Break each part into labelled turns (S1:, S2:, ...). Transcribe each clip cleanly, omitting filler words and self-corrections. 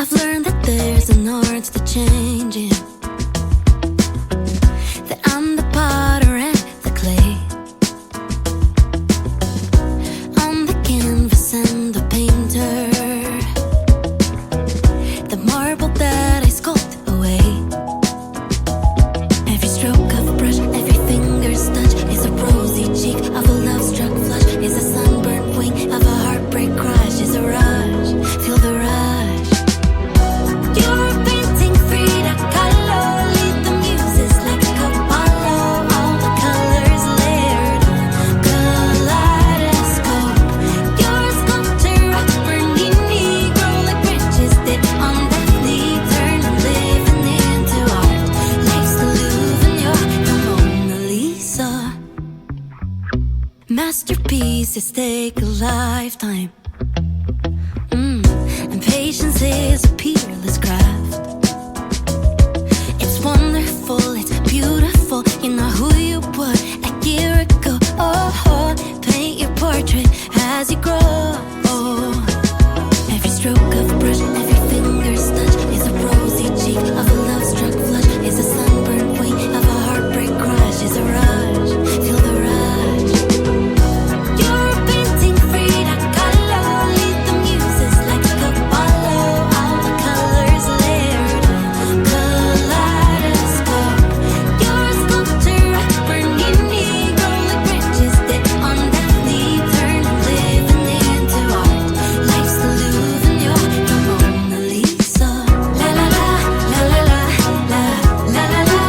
S1: I've learned that there's an art to changing, that I'm the potter and the clay, I'm the canvas and the painter, the marble that I sculpt away. Every stroke of a brush, every finger's touch is a rosy cheek of a love-struck flush, is a sunburned wing of a heartbreak crush, is a rush, feel the rush. You're a painting Frida Kahlo, lead the muses like a Apollo, all the colors layered on kaleidoscope. You're a sculptor, a burning negro like branches did on Daphne, turning living into art. Life's the Louvre and you're the Mona Lisa. Masterpieces take a lifetime, and patience is a peerless craft. It's wonderful, it's beautiful, you're not who you were a year ago. Oh, paint your portrait as you grow. Every stroke of a brush, every finger's touch is a rosy cheek of a love-struck flush, is a sunburned wing of a heartbreak crush, is a rush, feel the rush. You're a painting Frida Kahlo, lead the muses like a Apollo, all the colors layered on kaleidoscope. You're a sculptor, a burning negro like branches did on Daphne, turning living into art. Life's the Louvre and you're the Mona Lisa. La la la, la la la, la la la la,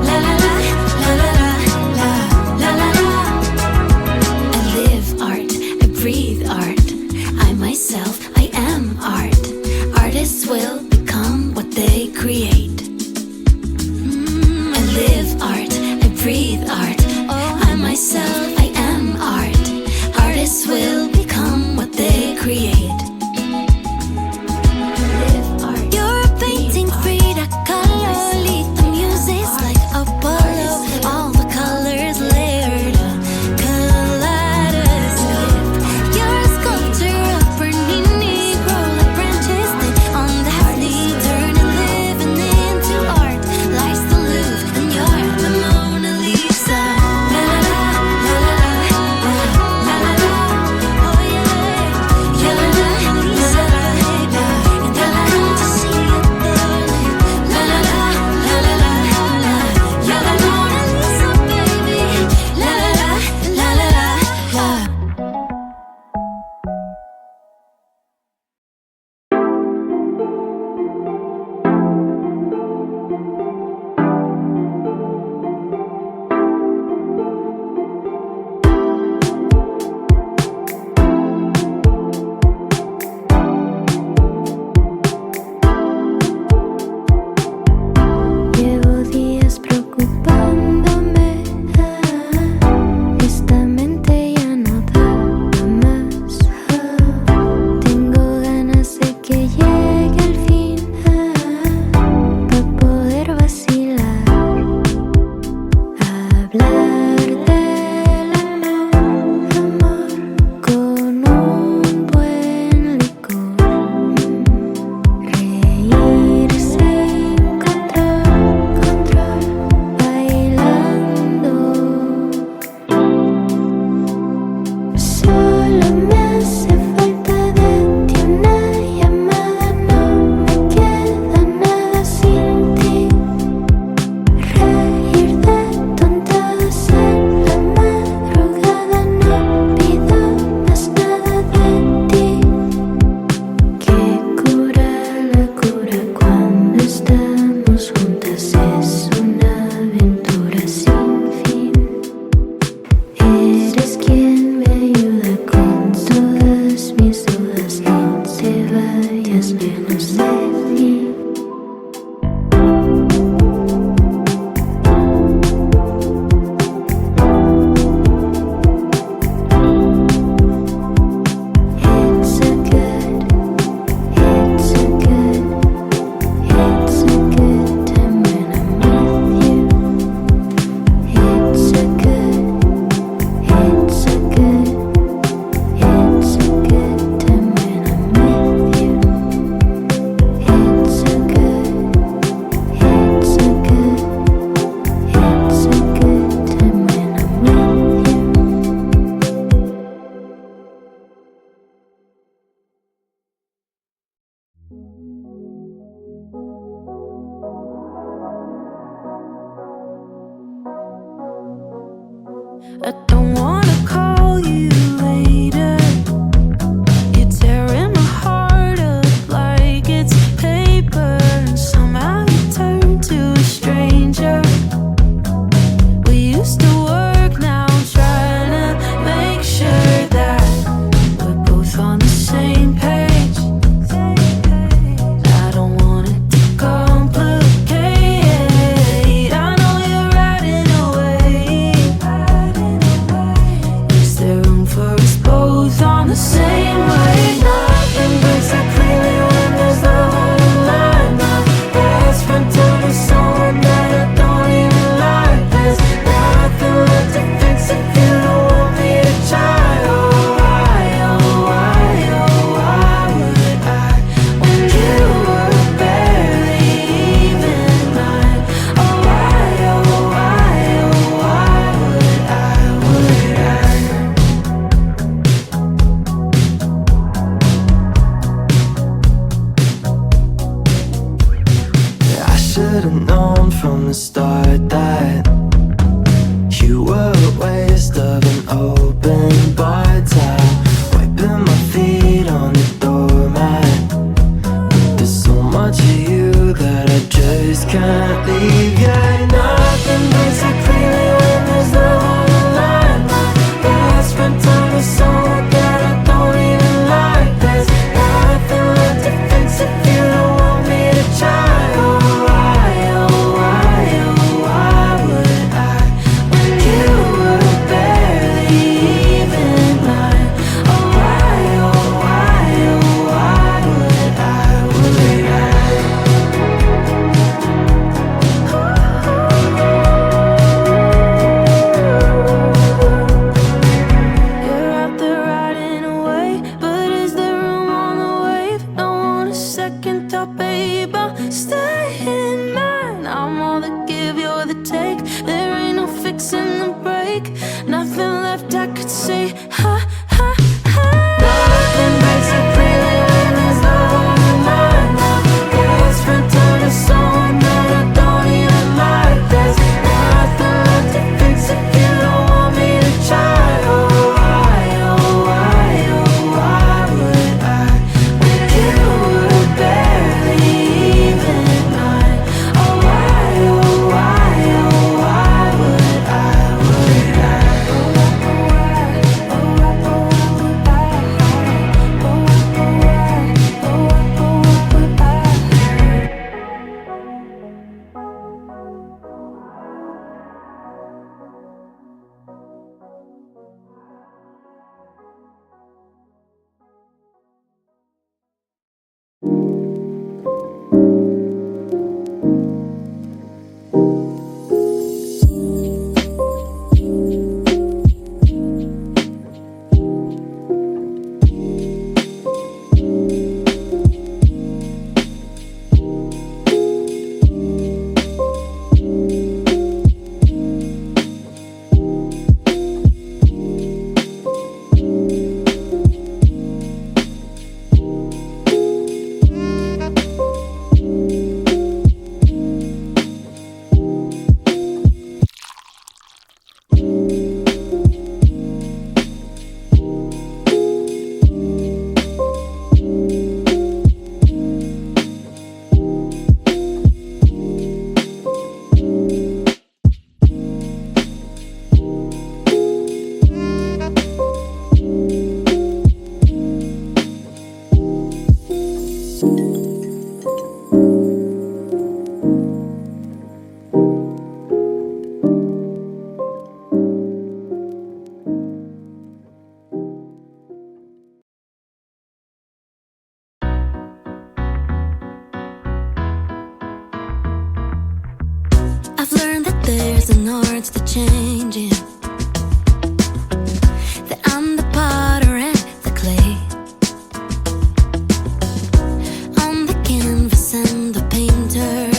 S1: la la la, la la la, la la la. I live art, I breathe art, I myself, I am art. Artists will become what they create. I live art, I breathe art, I myself, I am art. Artists will become what they create. You're a painting Frida Kahlo, lead the muses like Apollo, all the colors layered on kaleidoscope. You're a sculptor, a burning negro like branches did on Daphne, turning living into art. Life's the Louvre and you're the Mona Lisa. La la la, la la I don't wanna call you later. You're tearing my heart up like it's paper, and somehow you turn to a stranger. We used to work, now I'm trying to make sure that we're both on the same page. I don't want it to complicate. I know you're riding away. Is there room for us both on the same wave? Nothing breaks so clearly when there's love on the line. My best friend told me someone that I don't even like. There's nothing left to fix if you don't want me to try. Oh, why would I, when you were barely even mine? Oh, why would I should've known from the start that you were a waste of an open bar towel, wiping my feet on the doormat. There's so much of you that I just can't leave. Yeah, nothing breaks so clearly when there's love on the line. My best friend told me someone that I don't even like. There's nothing left to fix if you don't want me to try. Oh, why would I, when you were barely even mine? Oh, why would I? You're out there riding away, but is there room on the wave? Don't want a second thought, babe, I'll stay in mine. I'm all the give, you're the take. There ain't no fixing the break. Nothing left I could say. Ha, ha, ha. Nothing breaks so clearly when there's love on the line. My best friend told me someone that I don't even like. There's nothing left to fix if you don't want me to try. Oh, why would I, when you were barely even mine? Oh, why would I? I've learned that there's an art to changing, that I'm the potter and the clay. I'm the canvas and the painter,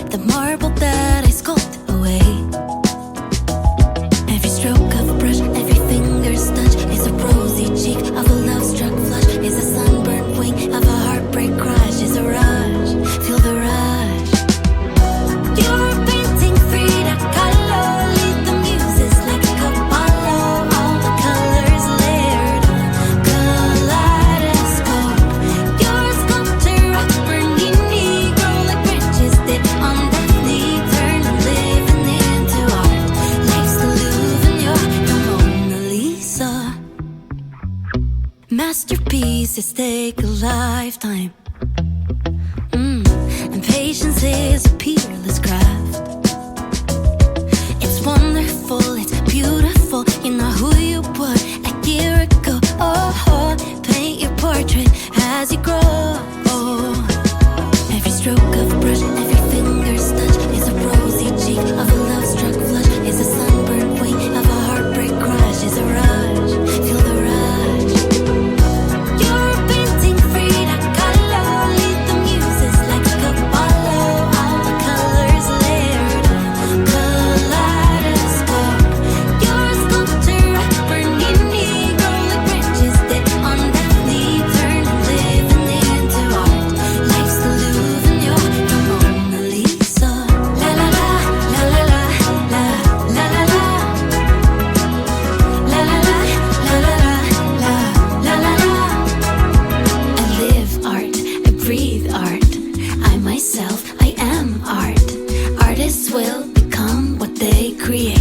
S1: the marble that I sculpt away. Every stroke of a brush, every finger's touch is a rosy cheek of a love-struck flush, is a sunburned wing of a heartbreak crush, is a rush, feel the rush. You're painting free to color. pieces take a lifetime. And patience is a peerless craft. It's wonderful, it's beautiful. You know who you were a year ago. Oh, paint your portrait as you grow. Every stroke of a brush, every finger's touch is a rosy cheek of a love-struck flush. Is a sunburned wing of a heartbreak crush. Is a rush, feel the rush. You're a painting Frida Kahlo. Lead the muses like a Apollo. All the colors layered, kaleidoscope. You're a sculptor, Bernini. Grow like branches that on Daphne. Turn living into art. Life's the Louvre and you're the Mona Lisa. La la la, la la la, la la la la. La la la, la la la, la la la. I live art, I breathe art. I myself, I am art. Artists will become what they create.